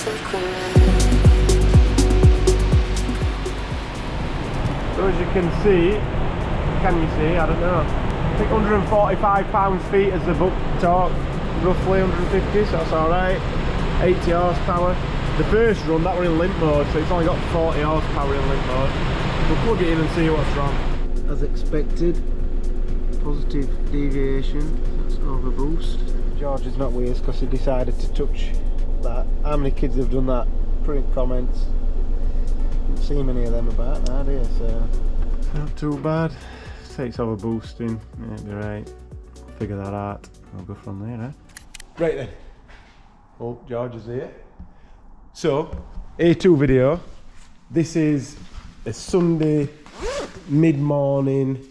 So as you can see, I don't know, I think 145 pounds-feet as the book torque, roughly 150, so that's alright. 80 horsepower. The first run, that were in limp mode, so it's only got 40 horsepower in limp mode. We'll plug it in and see what's wrong. As expected, positive deviation, that's overboost. George is not with us because he decided to touch that. How many kids have done that? Put in comments. Didn't see many of them about now, do you? So not too bad. Takes overboosting, might be right. Figure that out. We'll go from there, eh? Right then. Oh, George is here. So, A2 video. This is a Sunday mid-morning,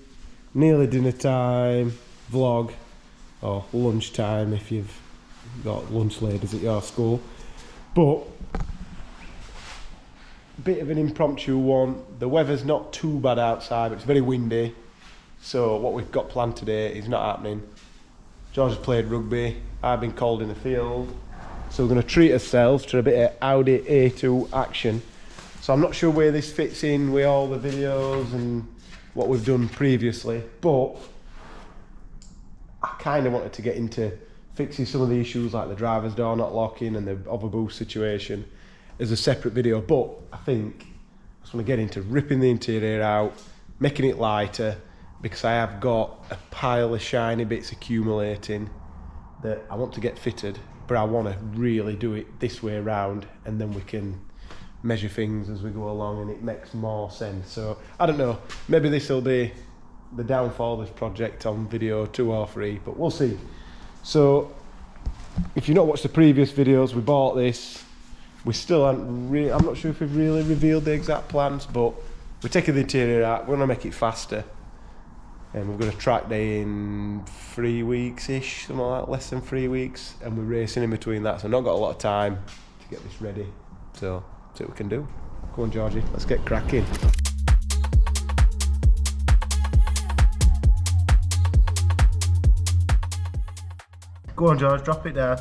nearly dinner time vlog, or lunch time if you've got lunch ladies at your school. But a bit of an impromptu one. The weather's not too bad outside, but it's very windy. So what we've got planned today is not happening. George has played rugby, I've been called in the field. So we're going to treat ourselves to a bit of Audi A2 action. So I'm not sure where this fits in with all the videos and what we've done previously, but I kind of wanted to get into fixing some of the issues like the driver's door not locking and the overboost situation as a separate video. But I think I just want to get into ripping the interior out, making it lighter, because I have got a pile of shiny bits accumulating that I want to get fitted, but I want to really do it this way around, and then we can measure things as we go along and it makes more sense. So I don't know, maybe this will be the downfall of this project on video 2 or 3, but we'll see. So if you've not watched the previous videos, we bought this. We still haven't really, I'm not sure if we've really revealed the exact plans, but we're taking the interior out, we're going to make it faster. And we're going to track day in 3 weeks-ish, something like that, less than 3 weeks. And we're racing in between that, so I've not got a lot of time to get this ready. So, see what we can do. Go on, Georgie, let's get cracking. Go on, George, drop it down.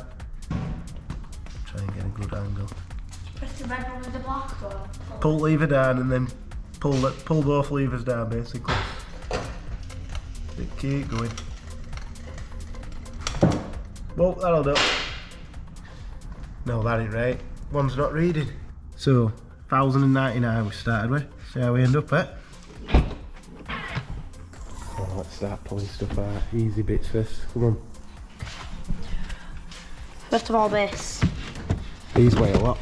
Try and get a good angle. Press the red one with the black one. Pull lever down and then pull both levers down, basically. Keep going. Well, that'll do. No, that ain't right. One's not reading. So, 1,099 we started with. See how we end up at. Oh, let's start pulling stuff out. Easy bits first. Come on. First of all, this. These weigh a lot.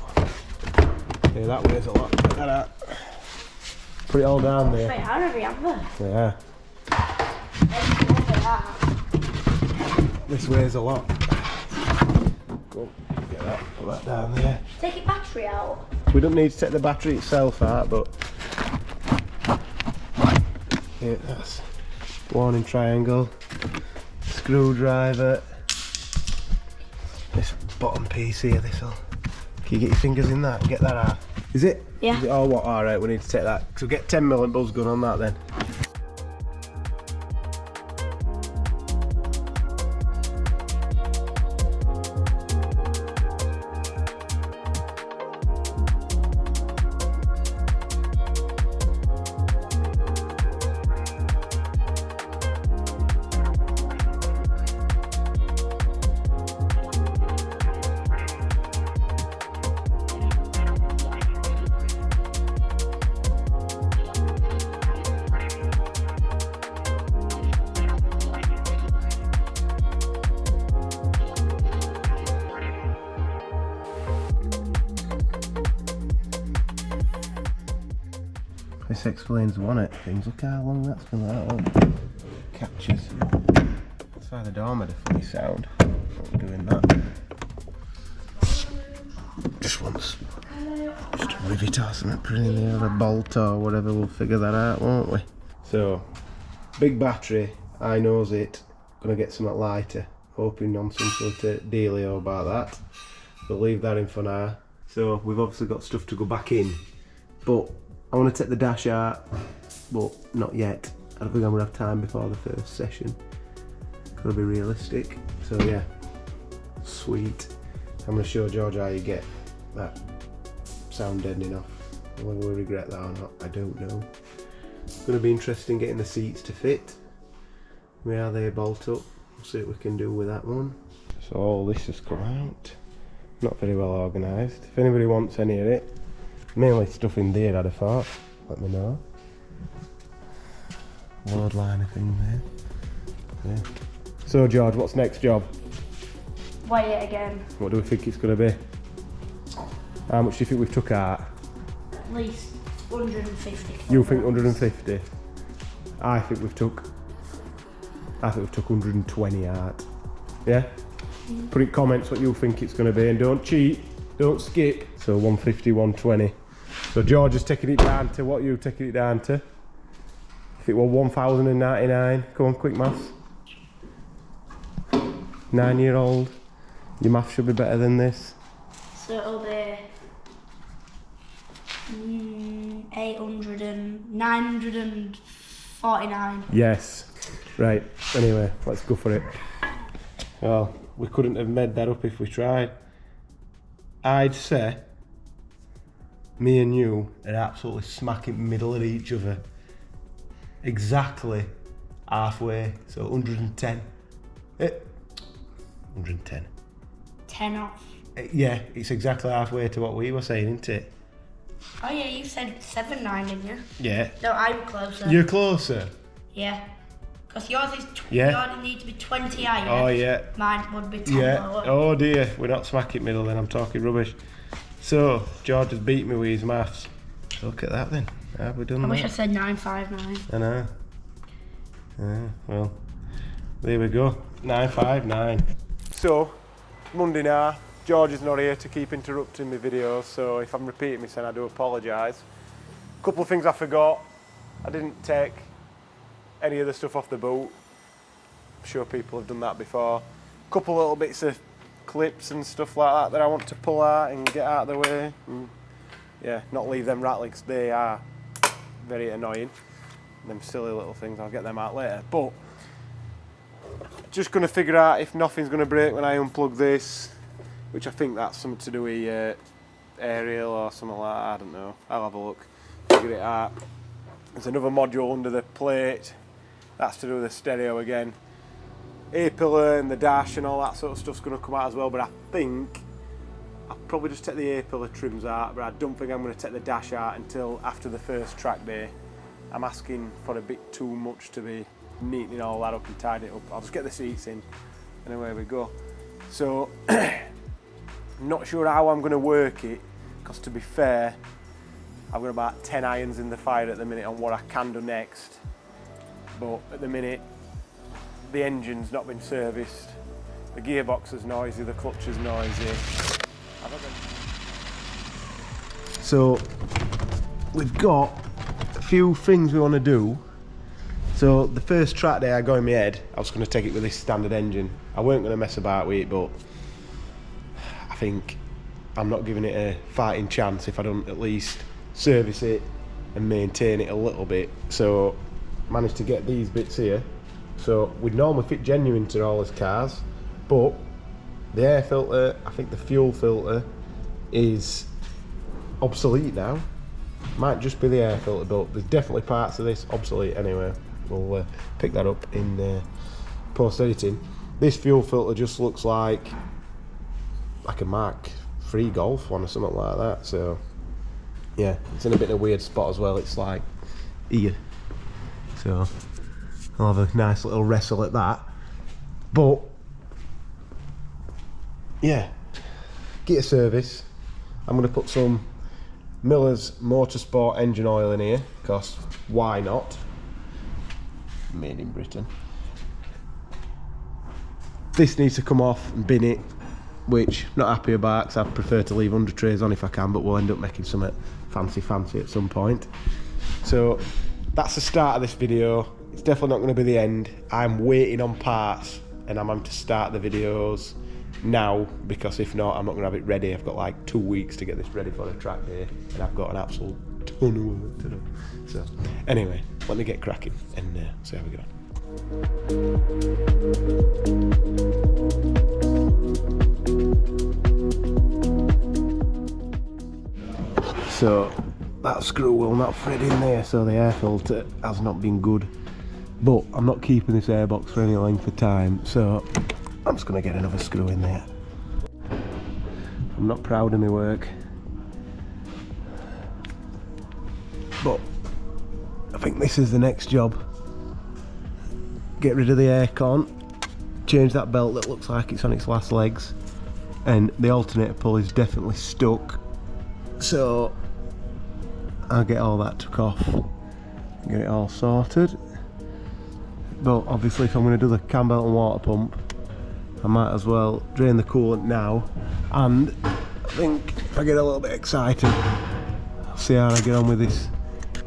Yeah, that weighs a lot. Check that out. Put it all down there. Wait, how heavy are they? Yeah. This weighs a lot. Go on, get that, put that down there. Take your battery out. We don't need to take the battery itself out, but yeah, that's warning triangle, screwdriver, this bottom piece here, this'll. Can you get your fingers in that and get that out? Is it? Yeah. Is it all what? Alright, we need to take that. So get 10mm buzz gun on that then. This explains one of things. Look how long that's been like that. Oh, captures. That's why the door made a funny sound. Not doing that. Just once. Just a rivet or something, put it in there, a bolt or whatever, we'll figure that out, won't we? So, big battery, I knows it. Gonna get something lighter. Hoping on some sort of dealio about that. We'll leave that in for now. So, we've obviously got stuff to go back in. But I want to take the dash out, but not yet. I don't think I'm going to have time before the first session. Gotta be realistic. So yeah, sweet. I'm going to show George how you get that sound deadening off. Whether we regret that or not, I don't know. It's going to be interesting getting the seats to fit. Where they bolt up. We'll see what we can do with that one. So all this has come out. Not very well organised. If anybody wants any of it, mainly stuff in there I'd have thought, let me know. Load liner thing there. Yeah. So George, what's next job? Weigh it again. What do we think it's going to be? How much do you think we've took out? At least 150. You think 150? I think we've took 120 out. Yeah? Put in comments what you think it's going to be, and don't cheat, don't skip. So 150, 120. So George is taking it down to what you taking it down to? If it were 1,099, come on, quick maths. 9-year-old, your maths should be better than this. So it'll be 949. Yes. Right, anyway, let's go for it. Well, we couldn't have made that up if we tried. I'd say me and you are absolutely smack in the middle of each other. Exactly halfway, so 110. 110. 10 off. Yeah, it's exactly halfway to what we were saying, isn't it? Oh yeah, you said 7.9, didn't you? Yeah. No, I'm closer. You're closer? Yeah. Because yours is yeah. yours needs to be 20 higher. Oh yeah. Mine would be 10 yeah. lower. Oh dear, we're not smack in the middle then, I'm talking rubbish. So, George has beat me with his maths. Look at that then. Have we done I that? wish I said 959. I know. Well, there we go. 959. So, Monday now. George is not here to keep interrupting my videos, so if I'm repeating myself, I do apologise. A couple of things I forgot. I didn't take any of the stuff off the boot. I'm sure people have done that before. A couple little bits of clips and stuff like that that I want to pull out and get out of the way. Yeah, not leave them rattling because they are very annoying. Them silly little things, I'll get them out later. But just going to figure out if nothing's going to break when I unplug this, which I think that's something to do with aerial or something like that, I don't know. I'll have a look, figure it out. There's another module under the plate, that's to do with the stereo again. A-pillar and the dash and all that sort of stuff's going to come out as well, but I think I'll probably just take the A-pillar trims out, but I don't think I'm going to take the dash out until after the first track day. I'm asking for a bit too much to be neatening all that up and tidying it up. I'll just get the seats in and away we go. So, I'm not sure how I'm going to work it, because to be fair, I've got about 10 irons in the fire at the minute on what I can do next. But at the minute, the engine's not been serviced, the gearbox is noisy, the clutch is noisy. So, we've got a few things we want to do. So, the first track day I got in my head, I was going to take it with this standard engine. I weren't going to mess about with it, but I think I'm not giving it a fighting chance if I don't at least service it and maintain it a little bit. So managed to get these bits here. So we'd normally fit genuine to all his cars, but the air filter, I think the fuel filter is obsolete now. Might just be the air filter, but there's definitely parts of this obsolete anyway. We'll pick that up in post editing. This fuel filter just looks like a Mark III Golf one or something like that. So yeah, it's in a bit of a weird spot as well. It's like here. So I'll have a nice little wrestle at that. But yeah, get a service. I'm going to put some Miller's Motorsport engine oil in here, because why not? Made in Britain. This needs to come off and bin it, which I'm not happy about, because I'd prefer to leave under trays on if I can, but we'll end up making something fancy at some point. So that's the start of this video. It's definitely not going to be the end. I'm waiting on parts, and I'm having to start the videos now, because if not, I'm not going to have it ready. I've got like 2 weeks to get this ready for the track day, and I've got an absolute ton of work to do. So anyway, let me get cracking and see how we go. so that screw will not thread in there, so the air filter has not been good. But I'm not keeping this airbox for any length of time, so I'm just going to get another screw in there. I'm not proud of my work, but I think this is the next job. Get rid of the aircon, change that belt that looks like it's on its last legs, and the alternator pull is definitely stuck, so I'll get all that took off, get it all sorted. But obviously if I'm going to do the cam belt and water pump, I might as well drain the coolant now, and I think if I get a little bit excited, I'll see how I get on with this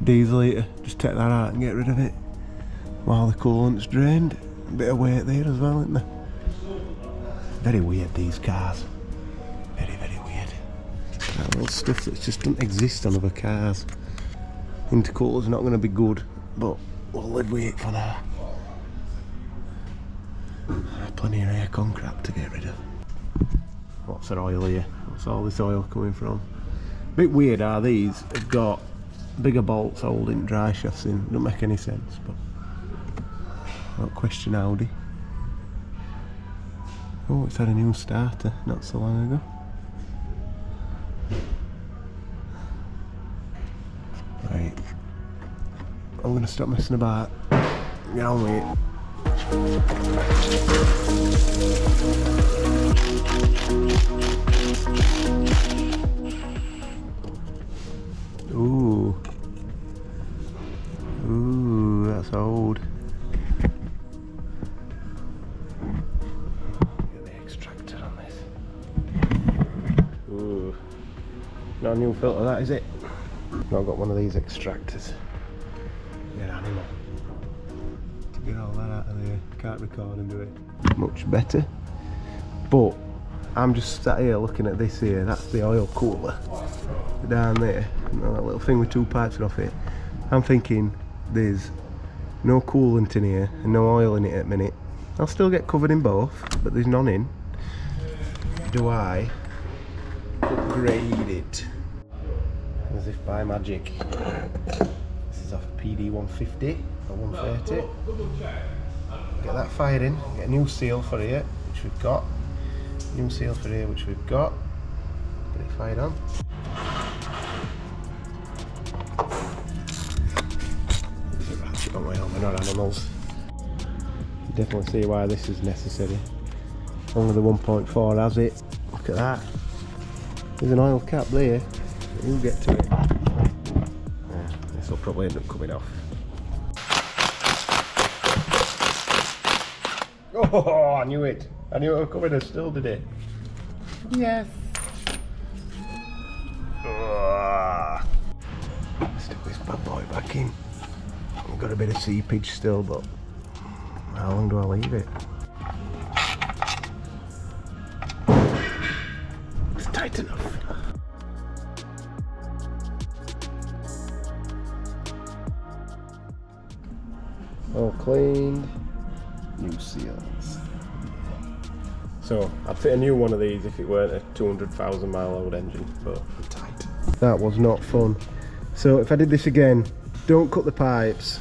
diesel heater. Just take that out and get rid of it while the coolant's drained. A bit of weight there as well, isn't there? Very weird, these cars. Very, very weird. That little stuff that just doesn't exist on other cars. Intercooler's not going to be good, but we'll live with it for now. Plenty of aircon crap to get rid of. What's our oil here? What's all this oil coming from? Bit weird how these have got bigger bolts holding dry shafts in. Don't make any sense, but not question Audi. Oh, it's had a new starter not so long ago. Right, I'm gonna stop messing about. Get on with it. Ooh. Ooh, that's old. Get the extractor on this. Ooh. Not a new filter that, is it? Not got one of these extractors. Get animal. Get all that out of there, can't record and do it much better. But I'm just sat here looking at this here, that's the oil cooler down there, you know, that little thing with two pipes off it. I'm thinking there's no coolant in here and no oil in it at the minute. I'll still get covered in both, but there's none in. Do I upgrade it as if by magic? This is off a PD 150 or 130. Get that fired in, get a new seal for here, which we've got. New seal for here, which we've got. Get it fired on. There's a ratchet on my own, we're not animals. You definitely see why this is necessary. Only the 1.4 has it. Look at that. There's an oil cap there. You'll get to it. Yeah, this will probably end up coming off. Oh, I knew it. I knew it was coming, I still did it. Yes. Stick this bad boy back in. I've got a bit of seepage still, but how long do I leave it? It's tight enough. All cleaned. New seals. So I'd fit a new one of these if it weren't a 200,000 mile old engine, but tight. That was not fun. So if I did this again, don't cut the pipes,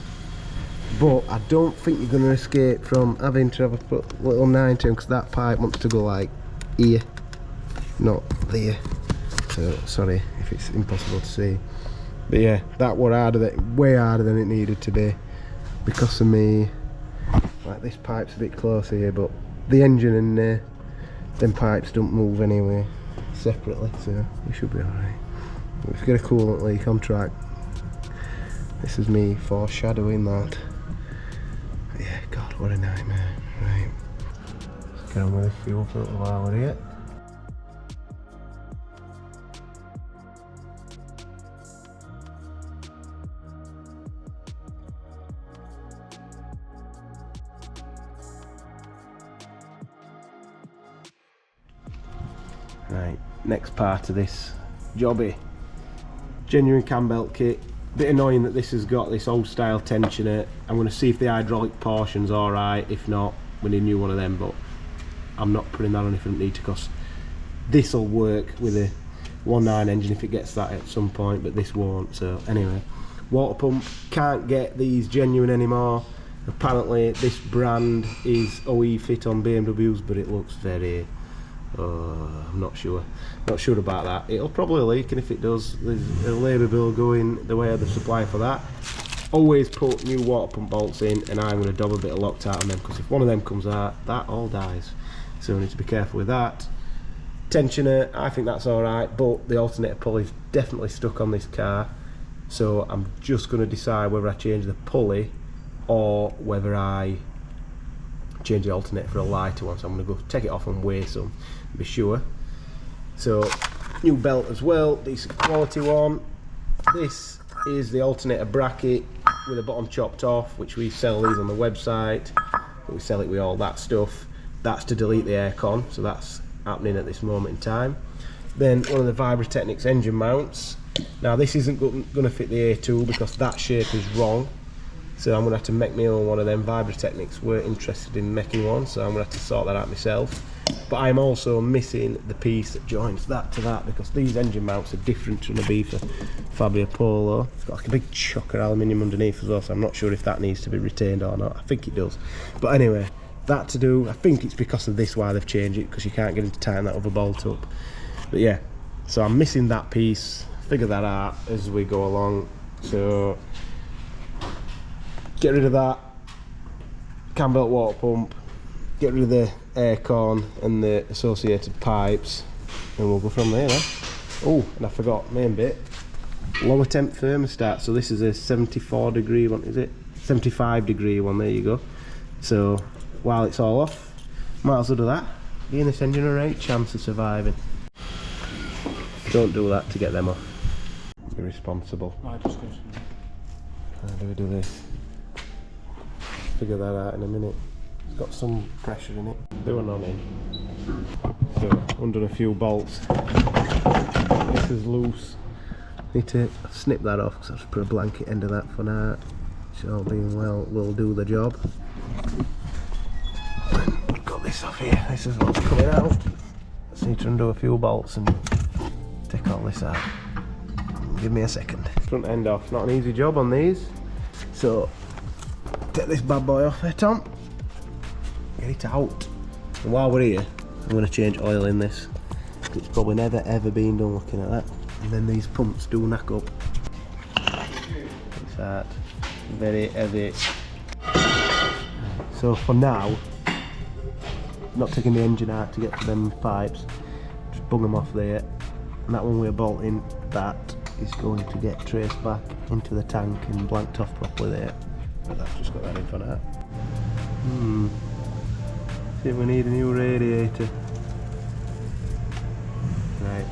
but I don't think you're going to escape from having to have a little 90, because that pipe wants to go like here, not there. So sorry if it's impossible to see, but yeah, that was harder, way harder than it needed to be because of me. Like this pipe's a bit closer here, but the engine and them pipes don't move anyway separately, so we should be alright. If we get a coolant leak on track, this is me foreshadowing that. But yeah, God, what a nightmare. Right, let's get on with this fuel filter while we're here. Right, next part of this jobby. Genuine cam belt kit. Bit annoying that this has got this old style tensioner. I'm going to see if the hydraulic portion's alright. If not, we need a new one of them, but I'm not putting that on if I don't need to, because this will work with a 1.9 engine if it gets that at some point, but this won't. So anyway, water pump, can't get these genuine anymore. Apparently this brand is OE fit on BMWs, but it looks very, I'm not sure about that. It'll probably leak, and if it does, there's a labour bill going the way of the supply for that. Always put new water pump bolts in, and I'm going to dob a bit of Loctite on them, because if one of them comes out, that all dies. So we need to be careful with that. Tensioner, I think that's alright, but the alternator pulley's definitely stuck on this car. So I'm just going to decide whether I change the pulley or whether I change the alternator for a lighter one. So I'm going to go take it off and weigh some, be sure. So new belt as well, decent quality one. This is the alternator bracket with the bottom chopped off, which we sell these on the website. We sell it with all that stuff. That's to delete the aircon, so that's happening at this moment in time. Then one of the Vibratechnics engine mounts. Now this isn't going to fit the A2 because that shape is wrong, so I'm going to have to make my own one of them. Vibratechnics were interested in making one, so I'm going to have to sort that out myself. But I'm also missing the piece that joins that to that, because these engine mounts are different to the B for Fabia Polo. It's got like a big chocker aluminium underneath as well, so I'm not sure if that needs to be retained or not. I think it does. But anyway, that to do. I think it's because of this why they've changed it, because you can't get it to tighten that other bolt up. But yeah, so I'm missing that piece. Figure that out as we go along. So get rid of that cam belt water pump, get rid of the aircon and the associated pipes, and we'll go from there then. Oh, and I forgot main bit, lower temp thermostat. So this is a 74 degree one, is it? 75 degree one, there you go. So while it's all off, might as well do that. Giving this engine a right chance of surviving. Don't do that to get them off. Be responsible. How do we do this? Figure that out in a minute. It's got some pressure in it. Do a none in. So undone a few bolts. This is loose. Need to snip that off, because I'll just put a blanket end of that for now. Which, all being well, will do the job. Got this off here. This is what's coming out. Just need to undo a few bolts and take all this out. Give me a second. Front end off. Not an easy job on these. So take this bad boy off there, Tom. Get it out. And while we're here, I'm going to change oil in this. It's probably never ever been done looking at that. And then these pumps do knack up. It's that. Very heavy. So for now, not taking the engine out to get to them pipes. Just bung them off there. And that one we're bolting, that is going to get traced back into the tank and blanked off properly there. But that's just got that in for now. See if we need a new radiator. Right.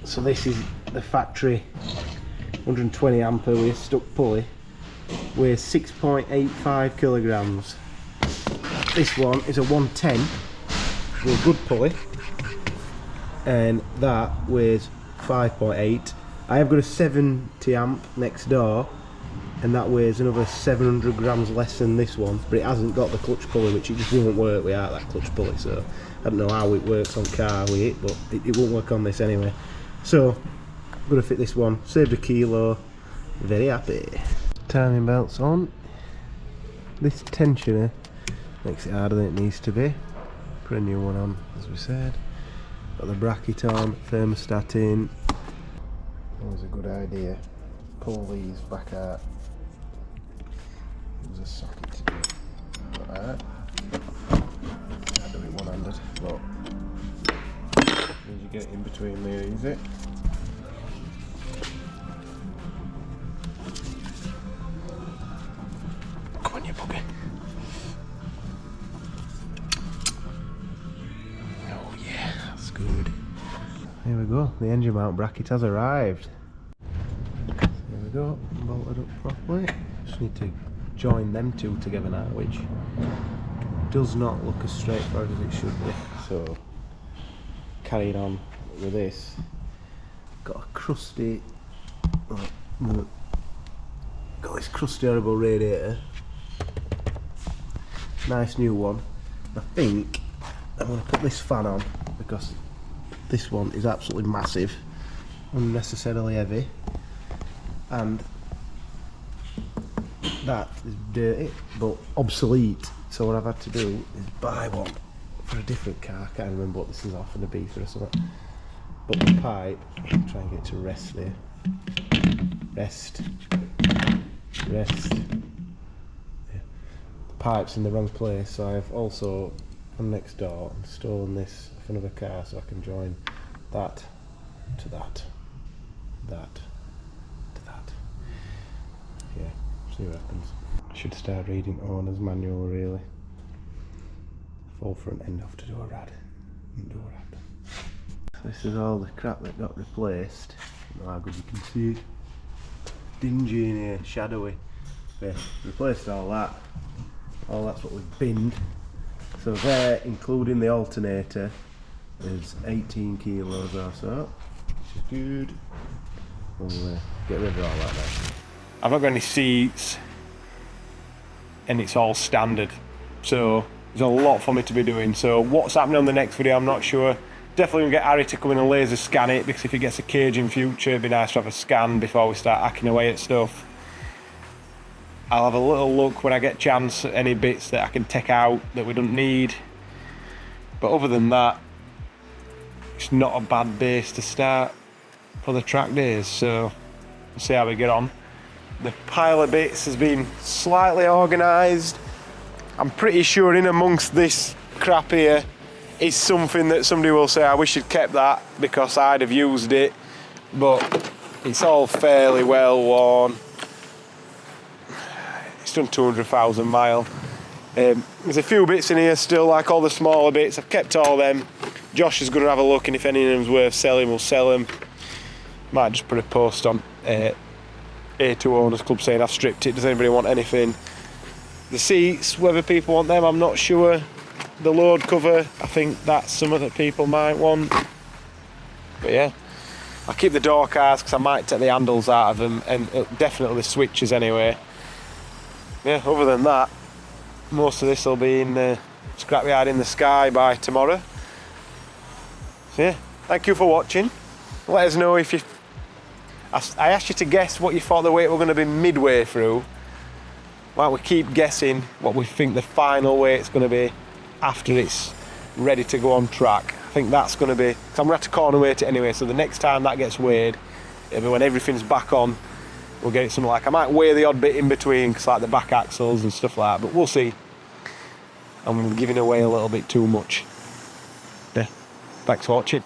So this is the factory 120 ampere stuck pulley, weighs 6.85 kilograms. This one is a 110 with a good pulley, and that weighs 5.8. I have got a 70 amp next door, and that weighs another 700 grams less than this one, but it hasn't got the clutch pulley, which it just won't work without that clutch pulley. So I don't know how it works on car with it, but it won't work on this anyway. So I'm going to fit this one, saved a kilo, very happy. Timing belts on. This tensioner makes it harder than it needs to be. Put a new one on, as we said. Got the bracket on, thermostat in. Always a good idea. Pull these back out. There's a socket to do it. Like that. I do it one-handed, but you get it in between there, easy. Come on, you bugger. Oh yeah, that's good. Here we go, the engine mount bracket has arrived. Here we go, bolted up properly. Just need to join them two together now, which does not look as straightforward as it should be. So carrying on with this, got a crusty, got this crusty horrible radiator, nice new one. I think I'm going to put this fan on because this one is absolutely massive, unnecessarily heavy, and that is dirty but obsolete. So what I've had to do is buy one for a different car. I can't remember what this is off in a beef or something. But the pipe, I'll try and get it to rest there. Rest. Yeah. The pipe's in the wrong place, so I've also gone next door and stolen this off another car so I can join that to that, that to that. Yeah, see what happens. I should start reading owner's manual really. Full front end off to do a rad. Do a rad. So this is all the crap that got replaced. I don't know how good you can see it. Dingy in here, shadowy. Yeah, replaced all that. All that's what we've binned. So there, including the alternator, is 18 kilos or so, which is good. We'll get rid of all that now. I've not got any seats, and it's all standard. So there's a lot for me to be doing. So what's happening on the next video, I'm not sure. Definitely gonna get Harry to come in and laser scan it, because if he gets a cage in future, it'd be nice to have a scan before we start hacking away at stuff. I'll have a little look when I get a chance at any bits that I can take out that we don't need. But other than that, it's not a bad base to start for the track days, so we'll see how we get on. The pile of bits has been slightly organised. I'm pretty sure in amongst this crap here is something that somebody will say, I wish you'd kept that because I'd have used it, but it's all fairly well worn. It's done 200,000 miles. There's a few bits in here still, like all the smaller bits. I've kept all them. Josh is going to have a look, and if any of them's worth selling, we'll sell them. Might just put a post on A2 Owners Club saying I've stripped it. Does anybody want anything? The seats, whether people want them, I'm not sure. The load cover, I think that's something that people might want. But yeah, I'll keep the door cars because I might take the handles out of them, and definitely the switches anyway. Yeah, other than that, most of this will be in the scrapyard in the sky by tomorrow. So yeah, thank you for watching. Let us know if you... I asked you to guess what you thought the weight were going to be midway through. Why don't we keep guessing what we think the final weight's going to be after it's ready to go on track. I think that's going to be... Because I'm going to have to corner weight it anyway, so the next time that gets weighed, it'll be when everything's back on. We'll get it something like... I might weigh the odd bit in between, because like the back axles and stuff like that, but we'll see. I'm giving away a little bit too much. Yeah, thanks for watching.